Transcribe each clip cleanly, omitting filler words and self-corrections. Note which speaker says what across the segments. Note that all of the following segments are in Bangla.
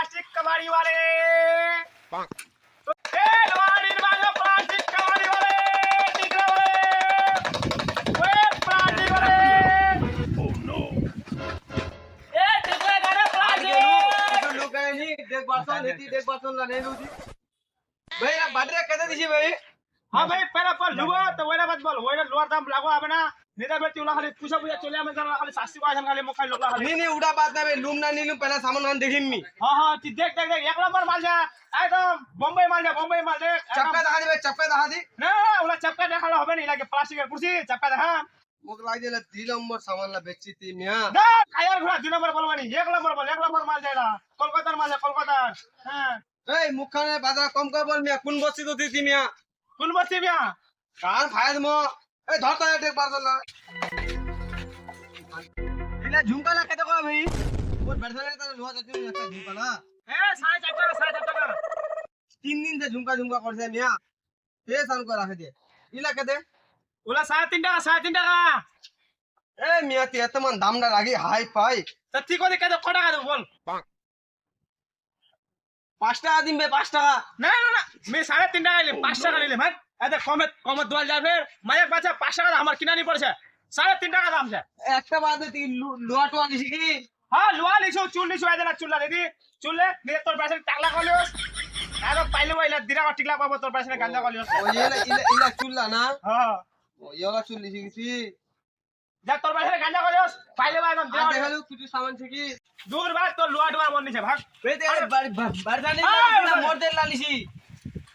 Speaker 1: प्लास्टिक कबाड़ी वाले ए लवाड़ी मारो प्लास्टिक कबाड़ी वाले टिकरा वाले ओए प्लास्टिक वाले ओह नो ए टिकरा गारे प्लास्टिक
Speaker 2: लोग गए नहीं देख बातों ना नहीं लूजी भाई आप बैटरी कैसे दीजिए भाई
Speaker 1: हां भाई पहले पर लुगो तो वैरा मत बोल वैरा लोअर दाम लागो आबे ना नेता बेटी उला खाली पूछा पूछा चले आमे जरा खाली 80 को खाली मखाई लोग खाली
Speaker 2: नहीं उड़ा बात ना भाई लूम ना नहीं लूम पहला सामान मान देखिम मी
Speaker 1: हां हां ती देख देख देख एक नंबर माल जा एकदम बम्बई माल दे
Speaker 2: चप्पा दिखा दे भाई चप्पा दिखा दे
Speaker 1: ना उला चप्पा देखाला হবে না লাগে প্লাস্টিকের কুরসি চপ্পা দেখা
Speaker 2: मुक लाग दिला 3 नंबर सामान ला बेची थी मिया
Speaker 1: না কায়ার ঘোড়া 2 নম্বর বলবানি এক নম্বর বল এক নম্বর মাল যায়লা কলকাতার মাল কলকাতার হ্যাঁ
Speaker 2: ए मुखाने बाजार कम कर बोल मिया कुन बस्ती तो दी मिया
Speaker 1: কোন বস্তি মিয়া
Speaker 2: कान फायद मो ए धरता है देख बाजार ला इला झुमका ला केते को भाई बहुत बैठा है तो लोहा जाती है झुमका ना
Speaker 1: এ 4.5 টাকা
Speaker 2: 3 दिन से झुमका करছে मिया ए सान को रख दे इला केते
Speaker 1: ওলা 3.5 টাকা
Speaker 2: ए मिया ती एतमान दाम ना लागी हाई फाई
Speaker 1: তা ঠিক করে কত টাকা দেব বল
Speaker 2: 5 টাকা দিন ভাই 5 টাকা
Speaker 1: না না না আমি 3.5 টাকা নিলাম 5 টাকা নিলাম হ্যাঁ এত কমে দোয়াল যাবে মায়ের বাচ্চা 5 টাকা আমার কিনা নি পড়ছে 3.5 টাকা দাম আছে
Speaker 2: একটা বাদে তি লোয়া টোয়া দিছি কি
Speaker 1: হ্যাঁ লোয়া লিছো চুল লিছো এদলা চুললা দিদি চুললে নে তোর পাশে টাকলা কলিওস আরো পাইলে ওইলা দিরা টিকলা পাবো তোর পাশে গান্দা কলিওস
Speaker 2: ও ইলা চুল্লা না
Speaker 1: হ্যাঁ
Speaker 2: ও ইলা চুল দিছি কি
Speaker 1: যা তোর পাশে গান্দা কলিওস পাইলে একদম
Speaker 2: আর দেখালু কিছু সামান থেকে
Speaker 1: দূর বাদ তোর লোয়া ডোয়া মন নিছে ভাগ
Speaker 2: বেতে বাড়ি জানি না মোর দে লালিছি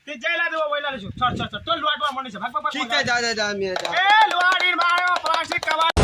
Speaker 1: তুই যাইলা দেবো ওইলা লিছো চল তোর লোয়া ডোয়া মন নিছে ভাগ ভাগ
Speaker 2: ঠিক আছে যা মিয়া যা
Speaker 1: এ লোয়াড়ির মারো প্লাস্টিক কভার